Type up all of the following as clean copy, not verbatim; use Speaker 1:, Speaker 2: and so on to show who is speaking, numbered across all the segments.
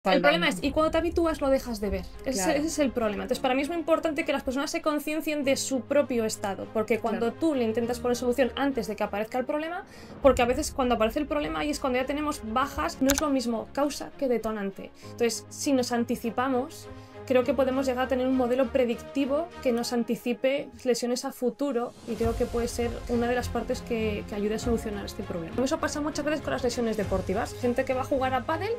Speaker 1: El problema es, y cuando te habitúas lo dejas de ver.
Speaker 2: Claro.
Speaker 1: Ese es el problema. Entonces, para mí es muy importante que las personas se conciencien de su propio estado, porque cuando tú le intentas poner solución antes de que aparezca el problema, porque a veces cuando aparece el problema ahí es cuando ya tenemos bajas, no es lo mismo causa que detonante. Entonces, si nos anticipamos, creo que podemos llegar a tener un modelo predictivo que nos anticipe lesiones a futuro, y creo que puede ser una de las partes que ayude a solucionar este problema. Eso pasa muchas veces con las lesiones deportivas. Gente que va a jugar a pádel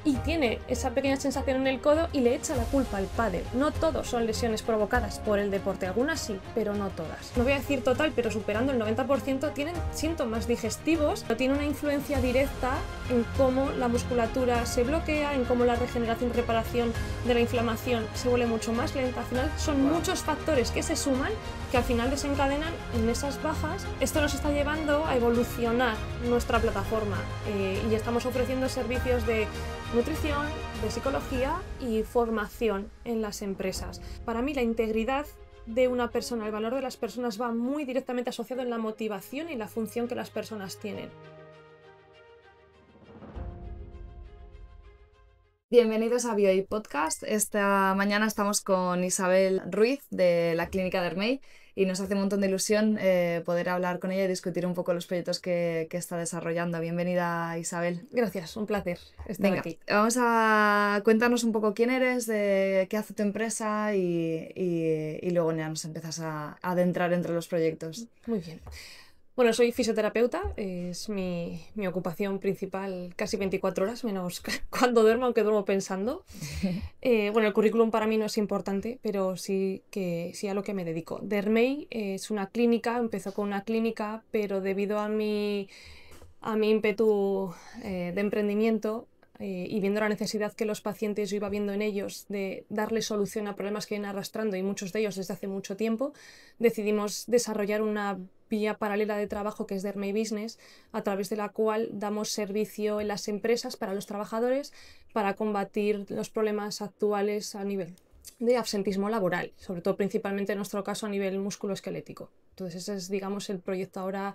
Speaker 1: y tiene esa pequeña sensación en el codo y le echa la culpa al pádel. No todos son lesiones provocadas por el deporte, algunas sí, pero no todas. No voy a decir total, pero superando el 90% tienen síntomas digestivos, no tiene una influencia directa en cómo la musculatura se bloquea, en cómo la regeneración y reparación de la inflamación se vuelve mucho más lenta. Al final son muchos factores que se suman que al final desencadenan en esas bajas. Esto nos está llevando a evolucionar nuestra plataforma y estamos ofreciendo servicios de nutrición, de psicología y formación en las empresas. Para mí la integridad de una persona, el valor de las personas va muy directamente asociado en la motivación y la función que las personas tienen.
Speaker 2: Bienvenidos a BioI Podcast. Esta mañana estamos con Isabel Ruiz de la Clínica Dermey y nos hace un montón de ilusión poder hablar con ella y discutir un poco los proyectos que está desarrollando. Bienvenida, Isabel.
Speaker 1: Gracias, un placer estar aquí.
Speaker 2: Vamos a cuéntanos un poco quién eres, qué hace tu empresa y luego ya nos empiezas a adentrar entre los proyectos.
Speaker 1: Muy bien. Bueno, soy fisioterapeuta, es mi ocupación principal casi 24 horas, menos cuando duermo, aunque duermo pensando. Bueno, el currículum para mí no es importante, pero sí a lo que me dedico. Dermey es una clínica, empezó con una clínica, pero debido a mi ímpetu de emprendimiento y viendo la necesidad que los pacientes yo iba viendo en ellos de darle solución a problemas que vienen arrastrando, y muchos de ellos desde hace mucho tiempo, decidimos desarrollar una vía paralela de trabajo que es Dermey Business, a través de la cual damos servicio en las empresas para los trabajadores para combatir los problemas actuales a nivel de absentismo laboral, sobre todo principalmente en nuestro caso a nivel musculoesquelético. Entonces ese es, digamos, el proyecto ahora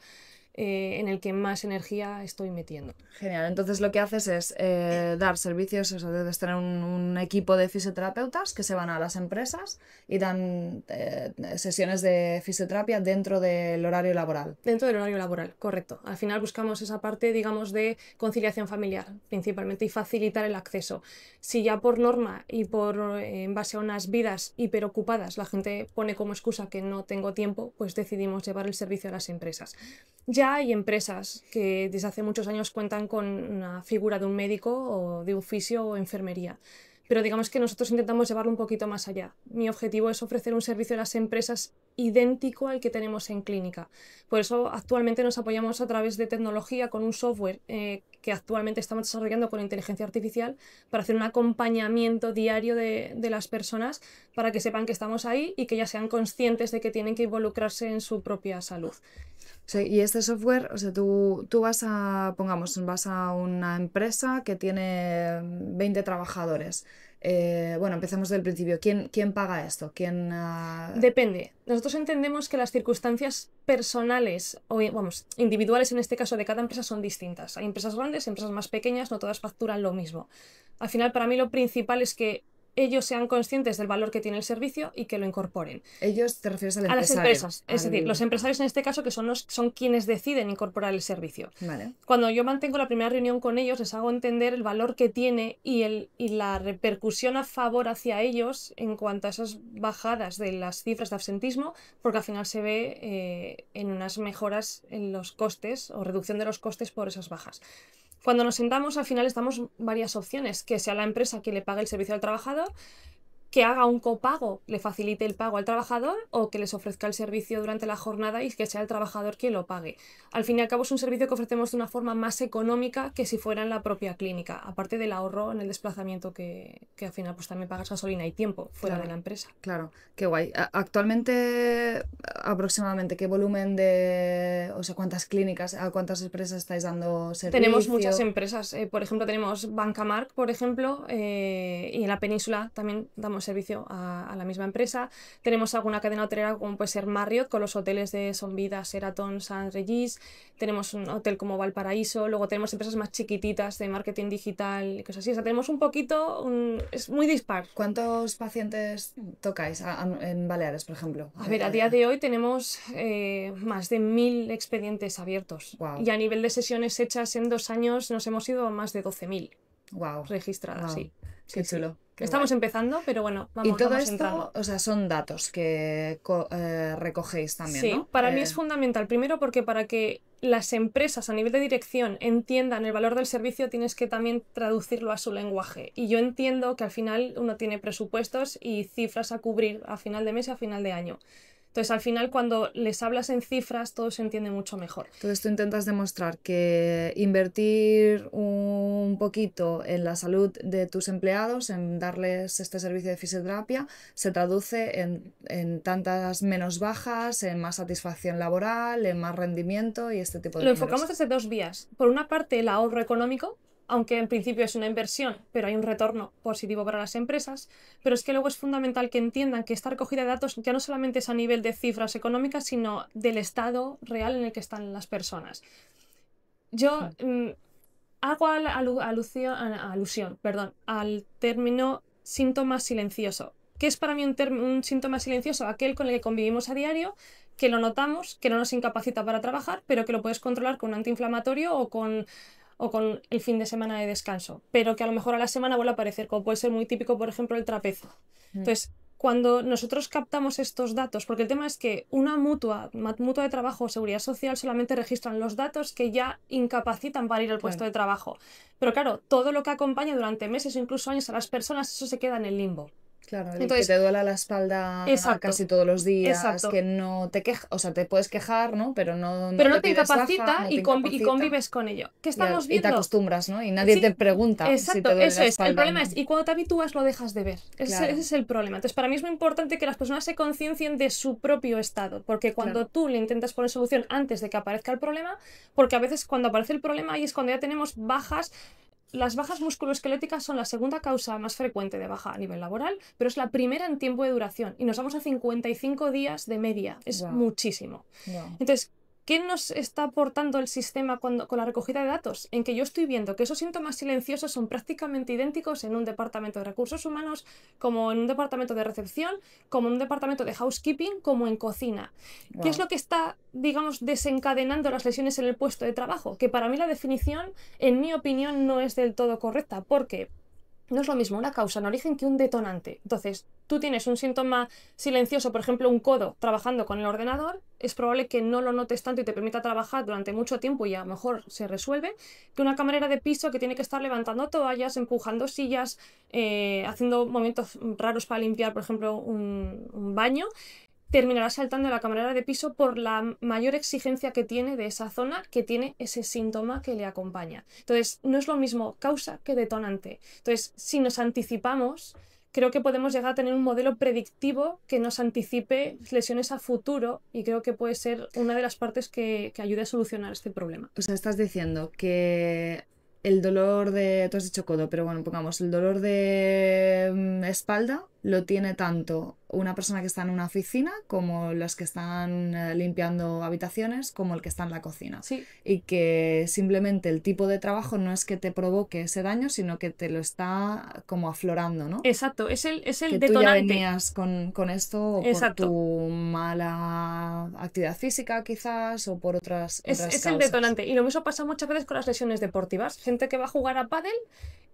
Speaker 1: en el que más energía estoy metiendo.
Speaker 2: Genial, entonces lo que haces es dar servicios, debes tener un equipo de fisioterapeutas que se van a las empresas y dan sesiones de fisioterapia dentro del horario laboral.
Speaker 1: Dentro del horario laboral, correcto. Al final buscamos esa parte, digamos, de conciliación familiar, principalmente, y facilitar el acceso. Si ya por norma y en base a unas vidas hiperocupadas la gente pone como excusa que no tengo tiempo, pues decidimos llevar el servicio a las empresas. Ya hay empresas que desde hace muchos años cuentan con una figura de un médico o de un fisio o enfermería, pero digamos que nosotros intentamos llevarlo un poquito más allá. Mi objetivo es ofrecer un servicio a las empresas idéntico al que tenemos en clínica. Por eso actualmente nos apoyamos a través de tecnología con un software que actualmente estamos desarrollando con inteligencia artificial para hacer un acompañamiento diario de las personas para que sepan que estamos ahí y que ya sean conscientes de que tienen que involucrarse en su propia salud.
Speaker 2: Sí, y este software, o sea, tú vas a una empresa que tiene 20 trabajadores. Bueno, empecemos del principio. ¿Quién paga esto?
Speaker 1: Depende. Nosotros entendemos que las circunstancias personales o individuales en este caso de cada empresa son distintas. Hay empresas grandes, empresas más pequeñas, no todas facturan lo mismo. Al final, para mí lo principal es que ellos sean conscientes del valor que tiene el servicio y que lo incorporen.
Speaker 2: Ellos, te refieres al
Speaker 1: empresario. A las empresas, es decir, los empresarios en este caso que son quienes deciden incorporar el servicio.
Speaker 2: Vale.
Speaker 1: Cuando yo mantengo la primera reunión con ellos, les hago entender el valor que tiene y la repercusión a favor hacia ellos en cuanto a esas bajadas de las cifras de absentismo, porque al final se ve en unas mejoras en los costes o reducción de los costes por esas bajas. Cuando nos sentamos, al final estamos varias opciones, que sea la empresa quien le pague el servicio al trabajador, que haga un copago, le facilite el pago al trabajador, o que les ofrezca el servicio durante la jornada y que sea el trabajador quien lo pague. Al fin y al cabo es un servicio que ofrecemos de una forma más económica que si fuera en la propia clínica, aparte del ahorro en el desplazamiento que que al final pues también pagas gasolina y tiempo fuera de la empresa.
Speaker 2: Claro, qué guay. Actualmente, aproximadamente, ¿qué volumen de, o sea, cuántas clínicas, a cuántas empresas estáis dando servicio?
Speaker 1: Tenemos muchas empresas, por ejemplo tenemos Bancamark, por ejemplo, y en la península también damos servicio a la misma empresa. Tenemos alguna cadena hotelera como puede ser Marriott, con los hoteles de Son Vida, Sheraton, St. Regis. Tenemos un hotel como Valparaíso, luego tenemos empresas más chiquititas de marketing digital y cosas así. O sea, tenemos un poquito, es muy dispar.
Speaker 2: ¿Cuántos pacientes tocáis en Baleares, por ejemplo?
Speaker 1: A ver, a día de hoy tenemos más de 1000 expedientes abiertos.
Speaker 2: Wow.
Speaker 1: Y a nivel de sesiones hechas en 2 años nos hemos ido a más de 12.000 registradas.
Speaker 2: Wow.
Speaker 1: Sí.
Speaker 2: Qué chulo. Qué
Speaker 1: Estamos
Speaker 2: guay.
Speaker 1: empezando, pero bueno, vamos,
Speaker 2: y todo
Speaker 1: vamos
Speaker 2: esto,
Speaker 1: entrando.
Speaker 2: o sea, son datos que recogéis también,
Speaker 1: Sí,
Speaker 2: ¿no?
Speaker 1: para mí es fundamental. Primero porque para que las empresas a nivel de dirección entiendan el valor del servicio tienes que también traducirlo a su lenguaje. Y yo entiendo que al final uno tiene presupuestos y cifras a cubrir a final de mes y a final de año. Entonces, al final, cuando les hablas en cifras, todo se entiende mucho mejor.
Speaker 2: Entonces, tú intentas demostrar que invertir un poquito en la salud de tus empleados, en darles este servicio de fisioterapia, se traduce en tantas menos bajas, en más satisfacción laboral, en más rendimiento y este tipo de
Speaker 1: Lo
Speaker 2: cosas.
Speaker 1: enfocamos desde 2 vías. Por una parte, el ahorro económico, aunque en principio es una inversión, pero hay un retorno positivo para las empresas, pero es que luego es fundamental que entiendan que esta recogida de datos ya no solamente es a nivel de cifras económicas, sino del estado real en el que están las personas. Yo hago alusión al término síntoma silencioso. ¿Qué es para mí un síntoma silencioso? Aquel con el que convivimos a diario, que lo notamos, que no nos incapacita para trabajar, pero que lo puedes controlar con un antiinflamatorio o con el fin de semana de descanso, pero que a lo mejor a la semana vuelve a aparecer, como puede ser muy típico, por ejemplo, el trapezo. Entonces, cuando nosotros captamos estos datos, porque el tema es que una mutua de trabajo o seguridad social solamente registran los datos que ya incapacitan para ir al puesto de trabajo. Pero claro, todo lo que acompaña durante meses o incluso años a las personas, eso se queda en el limbo.
Speaker 2: Claro,
Speaker 1: Entonces,
Speaker 2: que te duela la espalda casi todos los días, que no te quejas, o sea, te puedes quejar, ¿no? Pero no
Speaker 1: te incapacita y convives con ello. ¿Qué estamos viendo?
Speaker 2: Y te acostumbras, ¿no? Y nadie te pregunta si te duele la espalda.
Speaker 1: El problema es, y cuando te habitúas lo dejas de ver. Ese es el problema. Entonces, para mí es muy importante que las personas se conciencien de su propio estado, porque cuando tú le intentas poner solución antes de que aparezca el problema, porque a veces cuando aparece el problema ahí es cuando ya tenemos bajas. Las bajas musculoesqueléticas son la segunda causa más frecuente de baja a nivel laboral, pero es la primera en tiempo de duración y nos vamos a 55 días de media. Es muchísimo. Entonces, ¿qué nos está aportando el sistema con la recogida de datos? En que yo estoy viendo que esos síntomas silenciosos son prácticamente idénticos en un departamento de recursos humanos, como en un departamento de recepción, como en un departamento de housekeeping, como en cocina. ¿Qué es lo que está, digamos, desencadenando las lesiones en el puesto de trabajo? Que para mí la definición, en mi opinión, no es del todo correcta, porque no es lo mismo una causa en origen que un detonante. Entonces, tú tienes un síntoma silencioso, por ejemplo, un codo trabajando con el ordenador, es probable que no lo notes tanto y te permita trabajar durante mucho tiempo y a lo mejor se resuelve, que una camarera de piso que tiene que estar levantando toallas, empujando sillas, haciendo movimientos raros para limpiar, por ejemplo, un baño, terminará saltando de la camarera de piso por la mayor exigencia que tiene de esa zona, que tiene ese síntoma que le acompaña. Entonces, no es lo mismo causa que detonante. Entonces, si nos anticipamos, creo que podemos llegar a tener un modelo predictivo que nos anticipe lesiones a futuro y creo que puede ser una de las partes que ayude a solucionar este problema.
Speaker 2: O sea, estás diciendo que el dolor de... Tú has dicho codo, pero bueno, pongamos, el dolor de espalda lo tiene tanto una persona que está en una oficina como los que están limpiando habitaciones, como el que está en la cocina.
Speaker 1: Sí.
Speaker 2: Y que simplemente el tipo de trabajo no es que te provoque ese daño, sino que te lo está como aflorando, ¿no?
Speaker 1: Exacto, es el
Speaker 2: que
Speaker 1: detonante.
Speaker 2: Tú ya venías con esto o por
Speaker 1: Exacto.
Speaker 2: tu mala actividad física quizás o por otras causas.
Speaker 1: Es el detonante. Y lo mismo pasa muchas veces con las lesiones deportivas. Gente que va a jugar a pádel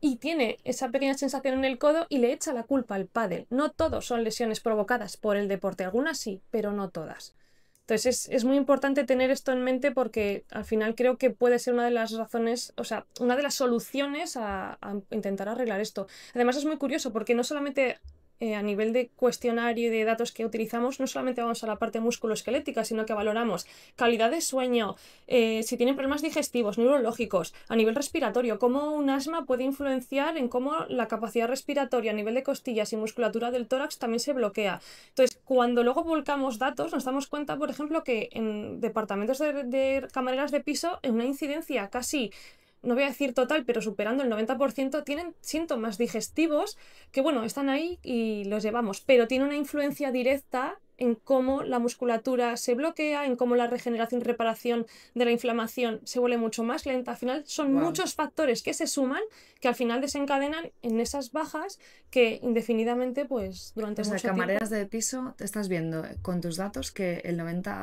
Speaker 1: y tiene esa pequeña sensación en el codo y le echa la culpa al pádel. No todos son lesiones provocadas por el deporte, algunas sí, pero no todas. Entonces es muy importante tener esto en mente porque al final creo que puede ser una de las razones, o sea, una de las soluciones a intentar arreglar esto. Además es muy curioso porque no solamente a nivel de cuestionario y de datos que utilizamos, no solamente vamos a la parte musculoesquelética, sino que valoramos calidad de sueño, si tienen problemas digestivos, neurológicos, a nivel respiratorio, cómo un asma puede influenciar en cómo la capacidad respiratoria a nivel de costillas y musculatura del tórax también se bloquea. Entonces, cuando luego volcamos datos, nos damos cuenta, por ejemplo, que en departamentos de camareras de piso, en una incidencia casi, no voy a decir total, pero superando el 90%, tienen síntomas digestivos que, bueno, están ahí y los llevamos, pero tiene una influencia directa en cómo la musculatura se bloquea, en cómo la regeneración y reparación de la inflamación se vuelve mucho más lenta. Al final son muchos factores que se suman, que al final desencadenan en esas bajas que indefinidamente, pues, durante mucho tiempo...
Speaker 2: camareras de piso, te estás viendo con tus datos que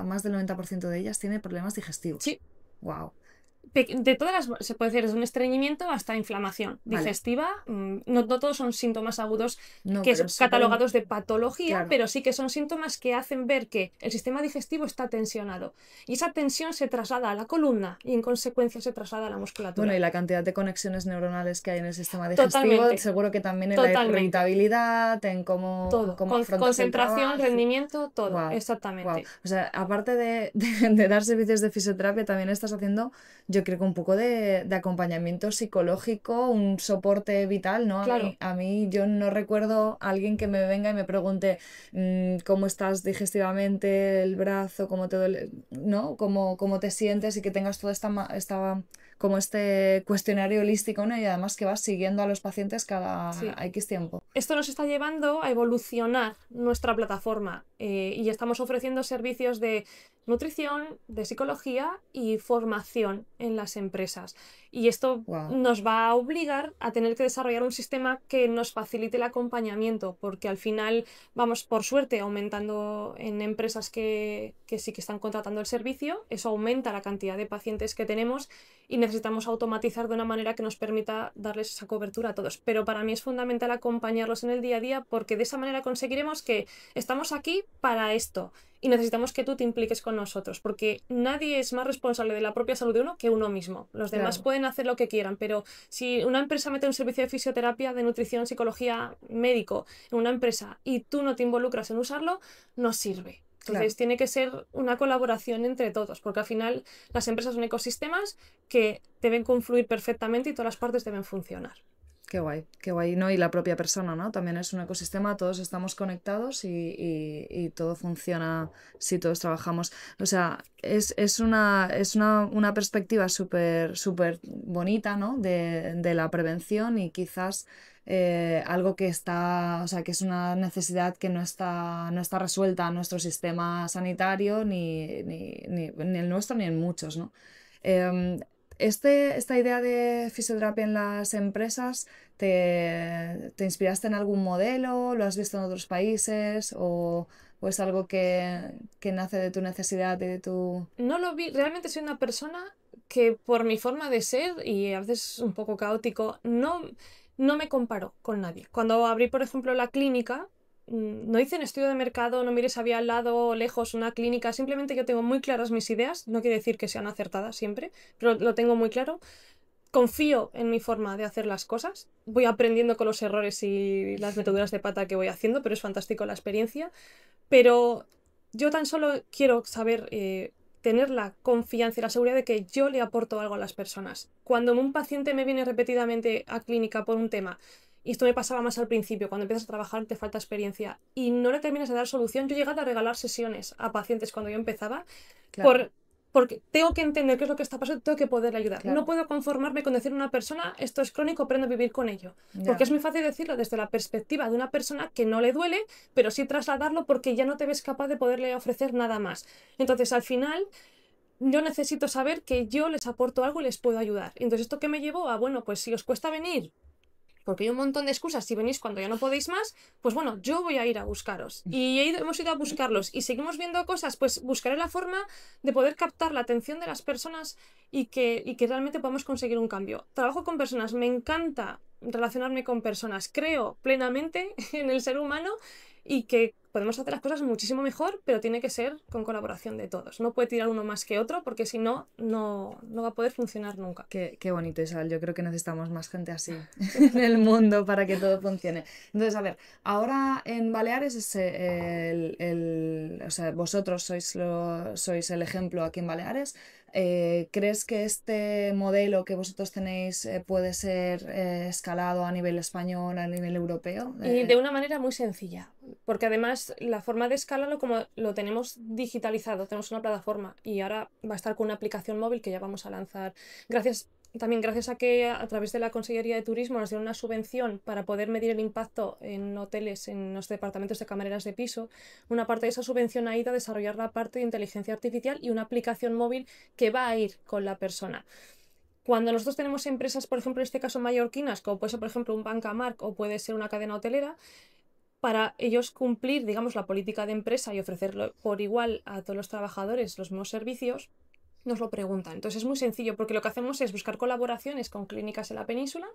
Speaker 2: más del 90% de ellas tiene problemas digestivos.
Speaker 1: Sí.
Speaker 2: Wow.
Speaker 1: De todas las, se puede decir desde un estreñimiento hasta inflamación digestiva. No todos son síntomas agudos que son catalogados de patología, pero sí que son síntomas que hacen ver que el sistema digestivo está tensionado. Y esa tensión se traslada a la columna y en consecuencia se traslada a la musculatura.
Speaker 2: Bueno, y la cantidad de conexiones neuronales que hay en el sistema digestivo, seguro que también en la irritabilidad, en cómo
Speaker 1: concentración, rendimiento, todo. Exactamente.
Speaker 2: O sea, aparte de dar servicios de fisioterapia, también estás haciendo, yo creo que un poco de acompañamiento psicológico, un soporte vital, ¿no?
Speaker 1: Claro.
Speaker 2: A mí yo no recuerdo a alguien que me venga y me pregunte cómo estás digestivamente, el brazo, cómo te duele, ¿no? Cómo te sientes y que tengas toda esta como este cuestionario holístico, ¿no? Y además que vas siguiendo a los pacientes cada X tiempo.
Speaker 1: Esto nos está llevando a evolucionar nuestra plataforma y estamos ofreciendo servicios de nutrición, de psicología y formación en las empresas. Y esto nos va a obligar a tener que desarrollar un sistema que nos facilite el acompañamiento, porque al final vamos, por suerte, aumentando en empresas que sí que están contratando el servicio. Eso aumenta la cantidad de pacientes que tenemos y necesitamos automatizar de una manera que nos permita darles esa cobertura a todos. Pero para mí es fundamental acompañarlos en el día a día, porque de esa manera conseguiremos que estamos aquí para esto y necesitamos que tú te impliques con nosotros, porque nadie es más responsable de la propia salud de uno que uno mismo. Los demás pueden hacer lo que quieran, pero si una empresa mete un servicio de fisioterapia, de nutrición, psicología, médico en una empresa y tú no te involucras en usarlo, no sirve. Entonces tiene que ser una colaboración entre todos, porque al final las empresas son ecosistemas que deben confluir perfectamente y todas las partes deben funcionar.
Speaker 2: Qué guay, ¿no? Y la propia persona, ¿no? También es un ecosistema, todos estamos conectados y todo funciona si todos trabajamos. O sea, es una perspectiva súper bonita, ¿no? De la prevención y quizás algo que o sea, que es una necesidad que no está resuelta en nuestro sistema sanitario, ni el nuestro, ni en muchos, ¿no? Esta idea de fisioterapia en las empresas, ¿te inspiraste en algún modelo? ¿Lo has visto en otros países? ¿O es algo que nace de tu necesidad y de tu...?
Speaker 1: No lo vi. Realmente soy una persona que por mi forma de ser, y a veces un poco caótico, no me comparo con nadie. Cuando abrí, por ejemplo, la clínica, no hice un estudio de mercado, no miré si había al lado o lejos una clínica, simplemente yo tengo muy claras mis ideas, no quiere decir que sean acertadas siempre, pero lo tengo muy claro. Confío en mi forma de hacer las cosas, voy aprendiendo con los errores y las meteduras de pata que voy haciendo, pero es fantástico la experiencia. Pero yo tan solo quiero saber tener la confianza y la seguridad de que yo le aporto algo a las personas. Cuando un paciente me viene repetidamente a clínica por un tema, y esto me pasaba más al principio, cuando empiezas a trabajar te falta experiencia y no le terminas de dar solución. Yo he llegado a regalar sesiones a pacientes cuando yo empezaba porque tengo que entender qué es lo que está pasando y tengo que poderle ayudar. No puedo conformarme con decir a una persona, esto es crónico, aprendo a vivir con ello. Porque es muy fácil decirlo desde la perspectiva de una persona que no le duele, pero sí trasladarlo porque ya no te ves capaz de poderle ofrecer nada más. Entonces, al final, yo necesito saber que yo les aporto algo y les puedo ayudar. Entonces, ¿esto qué me llevó a, bueno, pues si os cuesta venir, porque hay un montón de excusas, si venís cuando ya no podéis más, pues bueno, yo voy a ir a buscaros. Y hemos ido a buscarlos y seguimos viendo cosas, pues buscaré la forma de poder captar la atención de las personas y que realmente podamos conseguir un cambio. Trabajo con personas, me encanta relacionarme con personas, creo plenamente en el ser humano y que podemos hacer las cosas muchísimo mejor, pero tiene que ser con colaboración de todos. No puede tirar uno más que otro, porque si no, no va a poder funcionar nunca.
Speaker 2: Qué bonito, Isabel. Yo creo que necesitamos más gente así en el mundo para que todo funcione. Entonces, a ver, ahora en Baleares o sea, vosotros sois el ejemplo aquí en Baleares. ¿Crees que este modelo que vosotros tenéis puede ser escalado a nivel español, a nivel europeo?
Speaker 1: Y de una manera muy sencilla, porque además la forma de escalarlo, como lo tenemos digitalizado, tenemos una plataforma y ahora va a estar con una aplicación móvil que ya vamos a lanzar. También gracias a que a través de la Consellería de Turismo nos dieron una subvención para poder medir el impacto en hoteles, en los departamentos de camareras de piso. Una parte de esa subvención ha ido a desarrollar la parte de inteligencia artificial y una aplicación móvil que va a ir con la persona. Cuando nosotros tenemos empresas, por ejemplo, en este caso mallorquinas, como puede ser, por ejemplo, un Bancamarc o puede ser una cadena hotelera, para ellos cumplir, digamos, la política de empresa y ofrecerlo por igual a todos los trabajadores los mismos servicios, nos lo preguntan. Entonces es muy sencillo, porque lo que hacemos es buscar colaboraciones con clínicas en la península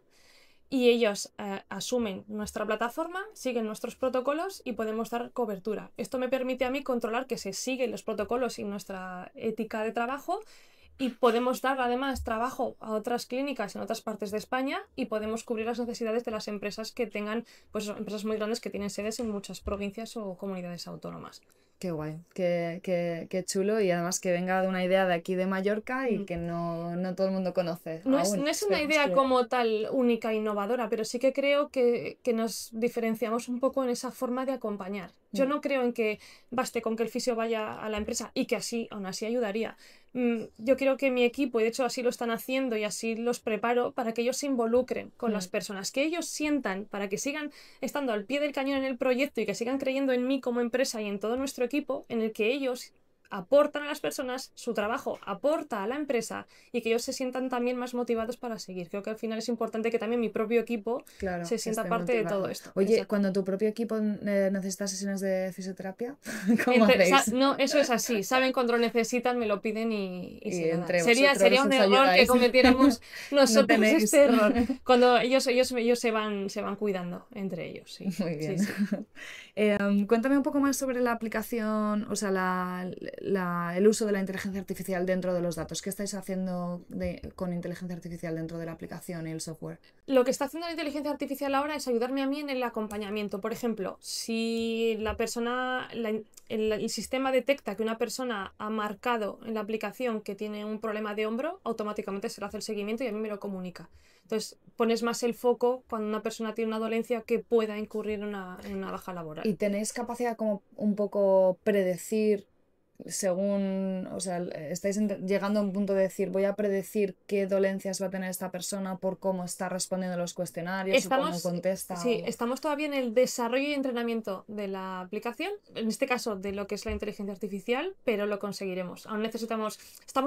Speaker 1: y ellos asumen nuestra plataforma, siguen nuestros protocolos y podemos dar cobertura. Esto me permite a mí controlar que se siguen los protocolos y nuestra ética de trabajo, y podemos dar además trabajo a otras clínicas en otras partes de España y podemos cubrir las necesidades de las empresas que tengan, pues empresas muy grandes que tienen sedes en muchas provincias o comunidades autónomas.
Speaker 2: Qué guay, qué chulo, y además que venga de una idea de aquí de Mallorca y que no todo el mundo conoce
Speaker 1: No
Speaker 2: aún.
Speaker 1: es una idea como tal única e innovadora, pero sí que creo que nos diferenciamos un poco en esa forma de acompañar. Yo no creo en que baste con que el fisio vaya a la empresa y que aún así ayudaría. Yo quiero que mi equipo, y de hecho así lo están haciendo y así los preparo, para que ellos se involucren con las personas, que ellos sientan, para que sigan estando al pie del cañón en el proyecto y que sigan creyendo en mí como empresa y en todo nuestro equipo, en el que ellos aportan a las personas, su trabajo aporta a la empresa y que ellos se sientan también más motivados para seguir. Creo que al final es importante que también mi propio equipo se sienta parte de todo esto.
Speaker 2: Oye,
Speaker 1: Exacto.
Speaker 2: cuando tu propio equipo necesita sesiones de fisioterapia, ¿cómo hacéis?
Speaker 1: No, eso es así. Saben cuando lo necesitan, me lo piden y
Speaker 2: entre
Speaker 1: sería un error
Speaker 2: ayudáis.
Speaker 1: que cometiéramos nosotros
Speaker 2: tenéis.
Speaker 1: este error. Cuando ellos se van cuidando entre ellos. Sí.
Speaker 2: Muy bien.
Speaker 1: Sí, sí.
Speaker 2: Cuéntame un poco más sobre la aplicación, o sea, el uso de la inteligencia artificial dentro de los datos. ¿Qué estáis haciendo con inteligencia artificial dentro de la aplicación y el software?
Speaker 1: Lo que está haciendo la inteligencia artificial ahora es ayudarme a mí en el acompañamiento. Por ejemplo, si la persona, el sistema detecta que una persona ha marcado en la aplicación que tiene un problema de hombro, automáticamente se le hace el seguimiento y a mí me lo comunica. Entonces pones más el foco cuando una persona tiene una dolencia que pueda incurrir en una baja laboral.
Speaker 2: ¿Y tenéis capacidad como un poco predecir según, o sea, estáis llegando a un punto de decir, voy a predecir qué dolencias va a tener esta persona por cómo está respondiendo los cuestionarios o cómo contesta?
Speaker 1: Sí, estamos todavía en el desarrollo y entrenamiento de la aplicación, en este caso de lo que es la inteligencia artificial, pero lo conseguiremos. Aún estamos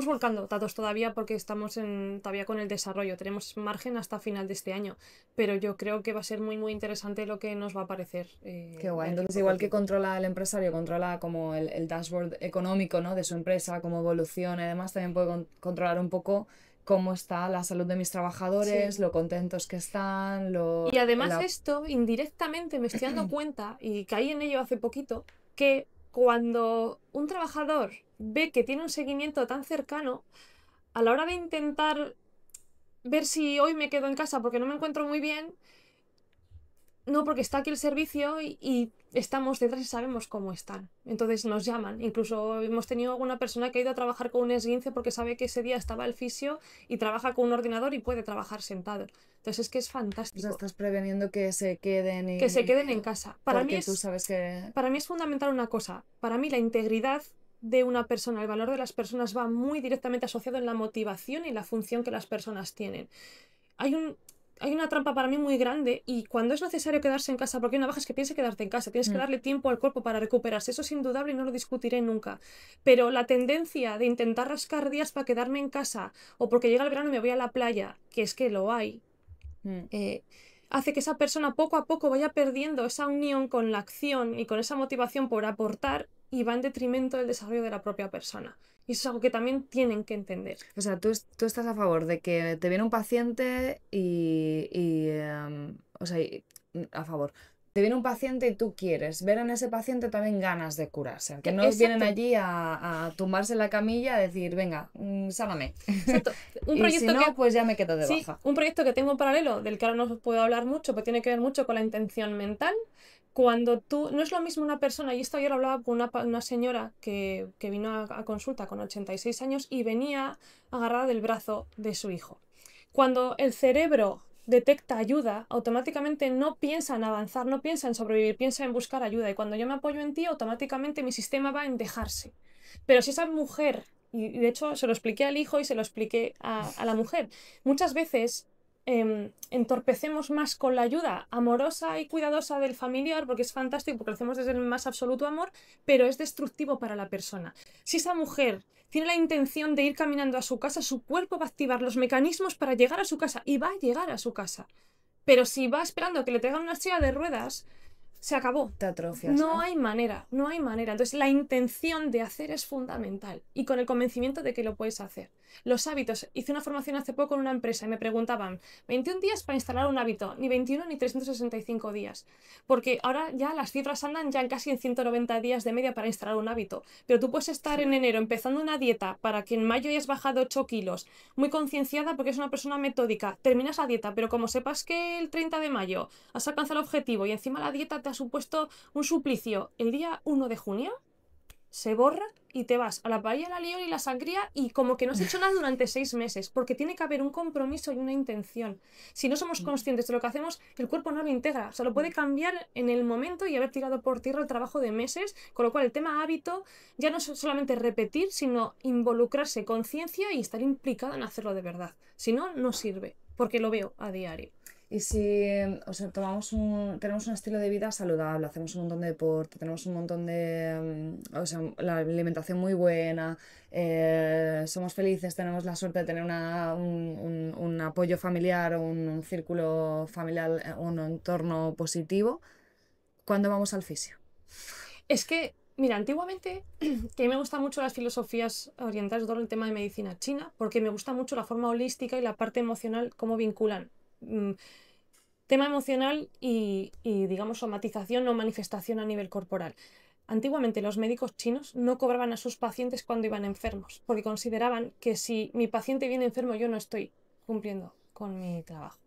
Speaker 1: volcando datos todavía porque estamos todavía con el desarrollo, tenemos margen hasta final de este año, pero yo creo que va a ser muy muy interesante lo que nos va a aparecer.
Speaker 2: Qué guay, entonces igual que controla el empresario, controla como el dashboard económico, ¿no?, de su empresa, cómo evoluciona y demás, también puede controlar un poco cómo está la salud de mis trabajadores, lo contentos que están,
Speaker 1: Y además esto, indirectamente me estoy dando cuenta, y caí en ello hace poquito, que cuando un trabajador ve que tiene un seguimiento tan cercano, a la hora de intentar ver si hoy me quedo en casa porque no me encuentro muy bien, no, porque está aquí el servicio y estamos detrás y sabemos cómo están. Entonces nos llaman. Incluso hemos tenido alguna persona que ha ido a trabajar con un esguince porque sabe que ese día estaba el fisio y trabaja con un ordenador y puede trabajar sentado. Entonces es que es fantástico.
Speaker 2: O sea, estás preveniendo que se queden
Speaker 1: en casa. Para mí
Speaker 2: tú sabes que...
Speaker 1: Para mí es fundamental una cosa. Para mí la integridad de una persona, el valor de las personas va muy directamente asociado en la motivación y la función que las personas tienen. Hay una trampa para mí muy grande, y cuando es necesario quedarse en casa, porque hay una baja, es que tienes que quedarte en casa, tienes que darle tiempo al cuerpo para recuperarse, eso es indudable y no lo discutiré nunca, pero la tendencia de intentar rascar días para quedarme en casa o porque llega el verano y me voy a la playa, que es que lo hay, hace que esa persona poco a poco vaya perdiendo esa unión con la acción y con esa motivación por aportar, y va en detrimento del desarrollo de la propia persona. Y eso es algo que también tienen que entender.
Speaker 2: O sea, tú estás a favor de que te viene un paciente a favor. te viene un paciente y tú quieres ver en ese paciente también ganas de curarse, que no
Speaker 1: Exacto.
Speaker 2: vienen allí a tumbarse en la camilla a decir, venga, sáname.
Speaker 1: Exacto. Un
Speaker 2: Y si
Speaker 1: proyecto
Speaker 2: no, pues ya me quedo de
Speaker 1: sí,
Speaker 2: baja.
Speaker 1: un proyecto que tengo en paralelo, del que ahora no os puedo hablar mucho, pero tiene que ver mucho con la intención mental. Cuando tú, no es lo mismo una persona, y esto ayer lo hablaba con una señora que vino a consulta con 86 años y venía agarrada del brazo de su hijo. Cuando el cerebro detecta ayuda, automáticamente no piensa en avanzar, no piensa en sobrevivir, piensa en buscar ayuda. Y cuando yo me apoyo en ti, automáticamente mi sistema va en dejarse. Pero si esa mujer, y de hecho se lo expliqué al hijo y se lo expliqué a la mujer, muchas veces entorpecemos más con la ayuda amorosa y cuidadosa del familiar, porque es fantástico, porque lo hacemos desde el más absoluto amor, pero es destructivo para la persona. Si esa mujer tiene la intención de ir caminando a su casa, su cuerpo va a activar los mecanismos para llegar a su casa y va a llegar a su casa. Pero si va esperando que le traigan una silla de ruedas, se acabó.
Speaker 2: Te atrofias,
Speaker 1: No
Speaker 2: ¿no?
Speaker 1: hay manera, no hay manera. Entonces, la intención de hacer es fundamental y con el convencimiento de que lo puedes hacer. Los hábitos. Hice una formación hace poco en una empresa y me preguntaban, 21 días para instalar un hábito, ni 21 ni 365 días. Porque ahora ya las cifras andan ya casi en 190 días de media para instalar un hábito. Pero tú puedes estar en enero empezando una dieta para que en mayo hayas bajado 8 kilos, muy concienciada porque es una persona metódica. Terminas la dieta, pero como sepas que el 30 de mayo has alcanzado el objetivo y encima la dieta te ha supuesto un suplicio, el día 1 de junio se borra y te vas a la paella, la lión y la sangría y como que no has hecho nada durante 6 meses, porque tiene que haber un compromiso y una intención. Si no somos conscientes de lo que hacemos, el cuerpo no lo integra, o sea, lo puede cambiar en el momento y haber tirado por tierra el trabajo de meses, con lo cual el tema hábito ya no es solamente repetir, sino involucrarse, conciencia y estar implicado en hacerlo de verdad. Si no, no sirve, porque lo veo a diario.
Speaker 2: Y si, o sea, tenemos un estilo de vida saludable, hacemos un montón de deporte, tenemos un montón de, o sea, la alimentación muy buena, somos felices, tenemos la suerte de tener un apoyo familiar, un círculo familiar, un entorno positivo, ¿cuándo vamos al fisio?
Speaker 1: Es que, mira, antiguamente, que a mí me gustan mucho las filosofías orientales, todo el tema de medicina china, porque me gusta mucho la forma holística y la parte emocional, cómo vinculan tema emocional y, digamos, somatización o manifestación a nivel corporal. Antiguamente los médicos chinos no cobraban a sus pacientes cuando iban enfermos, porque consideraban que si mi paciente viene enfermo yo no estoy cumpliendo con mi trabajo.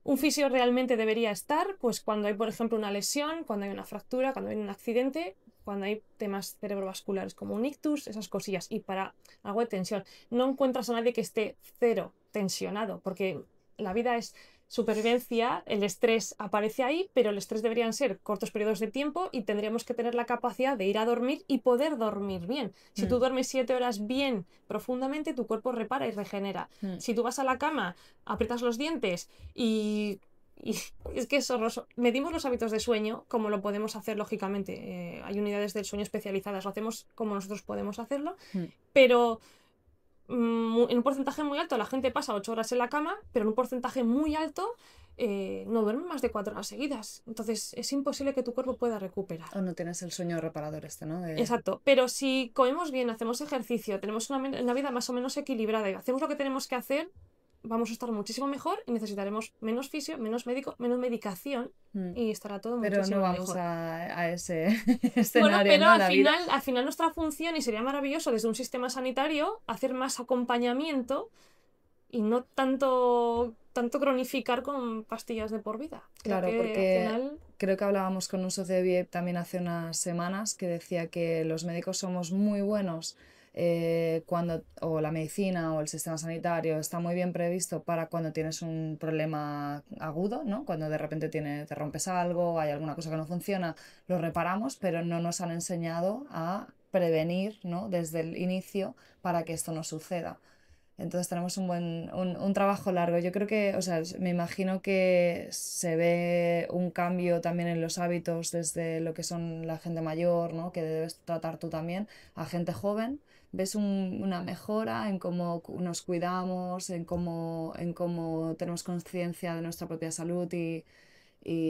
Speaker 1: Un fisio realmente debería estar, pues cuando hay, por ejemplo, una lesión, cuando hay una fractura, cuando hay un accidente, cuando hay temas cerebrovasculares como un ictus, esas cosillas, y para algo de tensión. No encuentras a nadie que esté cero tensionado, porque la vida es supervivencia, el estrés aparece ahí, pero el estrés deberían ser cortos periodos de tiempo y tendríamos que tener la capacidad de ir a dormir y poder dormir bien. Si tú duermes 7 horas bien profundamente, tu cuerpo repara y regenera. Si tú vas a la cama, aprietas los dientes y es que es horroroso. Medimos los hábitos de sueño como lo podemos hacer lógicamente. Hay unidades del sueño especializadas, lo hacemos como nosotros podemos hacerlo, pero en un porcentaje muy alto la gente pasa 8 horas en la cama, pero en un porcentaje muy alto no duerme más de 4 horas seguidas. Entonces es imposible que tu cuerpo pueda recuperar.
Speaker 2: O no tienes el sueño reparador este, ¿no?
Speaker 1: Exacto, pero si comemos bien, hacemos ejercicio, tenemos una vida más o menos equilibrada y hacemos lo que tenemos que hacer, vamos a estar muchísimo mejor y necesitaremos menos fisio, menos médico, menos medicación y estará todo
Speaker 2: Pero
Speaker 1: muchísimo
Speaker 2: no vamos
Speaker 1: mejor.
Speaker 2: a ese
Speaker 1: Bueno,
Speaker 2: escenario,
Speaker 1: pero
Speaker 2: ¿no?
Speaker 1: al final nuestra función, y sería maravilloso desde un sistema sanitario, hacer más acompañamiento y no tanto cronificar con pastillas de por vida. Creo
Speaker 2: Claro,
Speaker 1: que
Speaker 2: porque
Speaker 1: al final
Speaker 2: creo que hablábamos con un socio de BIEP también hace unas semanas que decía que los médicos somos muy buenos cuando, o la medicina o el sistema sanitario está muy bien previsto para cuando tienes un problema agudo, ¿no? Cuando de repente te rompes algo, hay alguna cosa que no funciona, lo reparamos, pero no nos han enseñado a prevenir, ¿no? Desde el inicio para que esto no suceda. Entonces tenemos un trabajo largo. Yo creo que, o sea, me imagino que se ve un cambio también en los hábitos desde lo que son la gente mayor, ¿no? Que debes tratar tú también, a gente joven. ¿Ves una mejora en cómo nos cuidamos, en cómo tenemos conciencia de nuestra propia salud y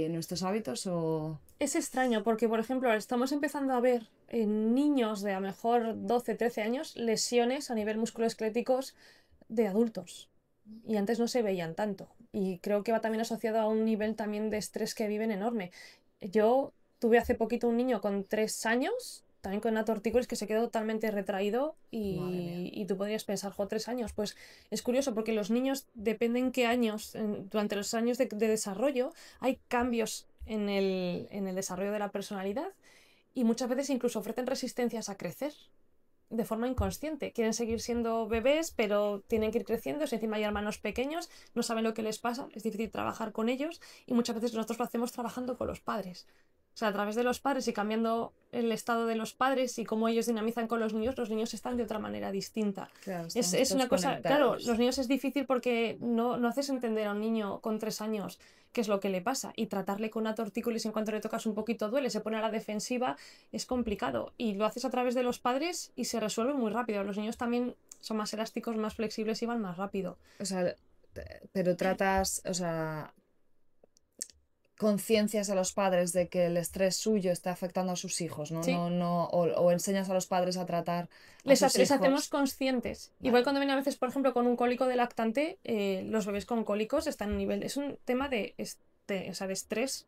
Speaker 2: nuestros hábitos? O...
Speaker 1: es extraño porque, por ejemplo, ahora estamos empezando a ver en niños de a lo mejor 12, 13 años lesiones a nivel musculoesqueléticos de adultos. Y antes no se veían tanto. Y creo que va también asociado a un nivel también de estrés que viven enorme. Yo tuve hace poquito un niño con 3 años, también con una tortícolis, que se quedó totalmente retraído y tú podrías pensar, 3 años. Pues es curioso porque los niños, dependen qué años, durante los años de desarrollo, hay cambios en el desarrollo de la personalidad y muchas veces incluso ofrecen resistencias a crecer de forma inconsciente. Quieren seguir siendo bebés, pero tienen que ir creciendo. Si encima hay hermanos pequeños, no saben lo que les pasa, es difícil trabajar con ellos y muchas veces nosotros lo hacemos trabajando con los padres. O sea, a través de los padres y cambiando el estado de los padres y cómo ellos dinamizan con los niños están de otra manera distinta.
Speaker 2: Claro,
Speaker 1: Es una cosa, claro, los niños es difícil porque no haces entender a un niño con 3 años qué es lo que le pasa y tratarle con una tortícolis en cuanto le tocas un poquito duele, se pone a la defensiva, es complicado y lo haces a través de los padres y se resuelve muy rápido. Los niños también son más elásticos, más flexibles y van más rápido.
Speaker 2: O sea, pero tratas, o sea, conciencias a los padres de que el estrés suyo está afectando a sus hijos, ¿no?
Speaker 1: Sí.
Speaker 2: O enseñas a los padres a tratar a
Speaker 1: Les
Speaker 2: sus
Speaker 1: hacemos
Speaker 2: hijos.
Speaker 1: conscientes.
Speaker 2: Vale.
Speaker 1: Igual cuando vienen a veces, por ejemplo, con un cólico de lactante, los bebés con cólicos están en nivel. Es un tema o sea, de estrés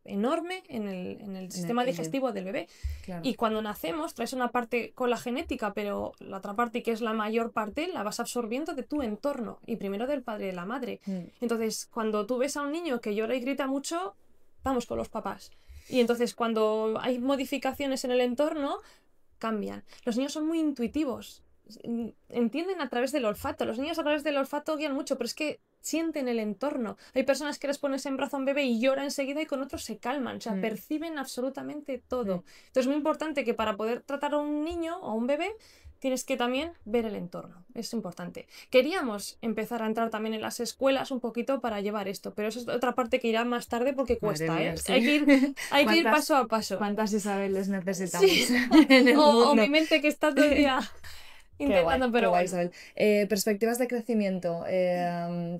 Speaker 1: enorme en el sistema digestivo del bebé.
Speaker 2: Claro.
Speaker 1: Y cuando nacemos, traes una parte con la genética, pero la otra parte, que es la mayor parte, la vas absorbiendo de tu entorno. Y primero del padre y de la madre. Entonces, cuando tú ves a un niño que llora y grita mucho, vamos con los papás. Y entonces, cuando hay modificaciones en el entorno, cambian. Los niños son muy intuitivos, entienden a través del olfato. Los niños a través del olfato guían mucho, pero es que sienten el entorno. Hay personas que les pones en brazo a un bebé y llora enseguida y con otros se calman, o sea, perciben absolutamente todo. Entonces es muy importante que para poder tratar a un niño o a un bebé tienes que también ver el entorno, es importante. Queríamos empezar a entrar también en las escuelas un poquito para llevar esto, pero eso es otra parte que irá más tarde porque cuesta,
Speaker 2: Mía,
Speaker 1: ¿eh?
Speaker 2: sí.
Speaker 1: Hay que ir paso a paso.
Speaker 2: ¿Cuántas Isabeles necesitamos
Speaker 1: Sí.
Speaker 2: en el mundo?
Speaker 1: O mi mente que está todo el día intentando, pero
Speaker 2: guay,
Speaker 1: bueno.
Speaker 2: Isabel. Perspectivas de crecimiento.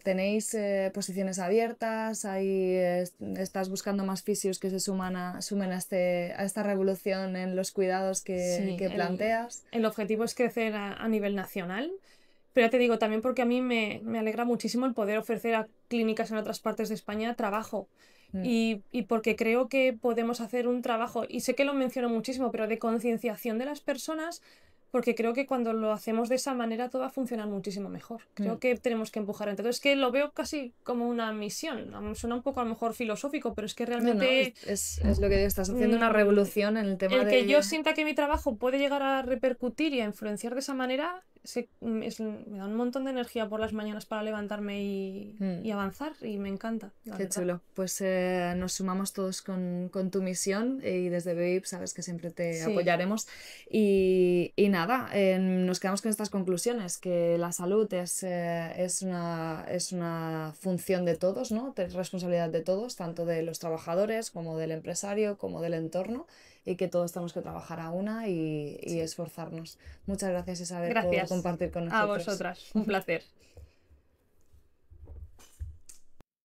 Speaker 2: ¿Tenéis posiciones abiertas? ¿Estás buscando más fisios que se sumen a esta revolución en los cuidados que planteas?
Speaker 1: El objetivo es crecer a nivel nacional. Pero ya te digo, también porque a mí me alegra muchísimo el poder ofrecer a clínicas en otras partes de España trabajo. Y porque creo que podemos hacer un trabajo, y sé que lo menciono muchísimo, pero de concienciación de las personas, porque creo que cuando lo hacemos de esa manera todo va a funcionar muchísimo mejor. Creo que tenemos que empujar. Entonces, que lo veo casi como una misión. Suena un poco a lo mejor filosófico, pero es que realmente...
Speaker 2: es lo que digo, estás haciendo una revolución en el tema
Speaker 1: que yo sienta que mi trabajo puede llegar a repercutir y a influenciar de esa manera, me da un montón de energía por las mañanas para levantarme y avanzar, y me encanta.
Speaker 2: Qué chulo. Pues nos sumamos todos con tu misión y desde BIP sabes que siempre te apoyaremos. Y nada, nos quedamos con estas conclusiones, que la salud es una función de todos, ¿no? Es responsabilidad de todos, tanto de los trabajadores como del empresario, como del entorno, y que todos tenemos que trabajar a una y esforzarnos. Muchas gracias, Isabel, por compartir con nosotros.
Speaker 1: A vosotras, un placer.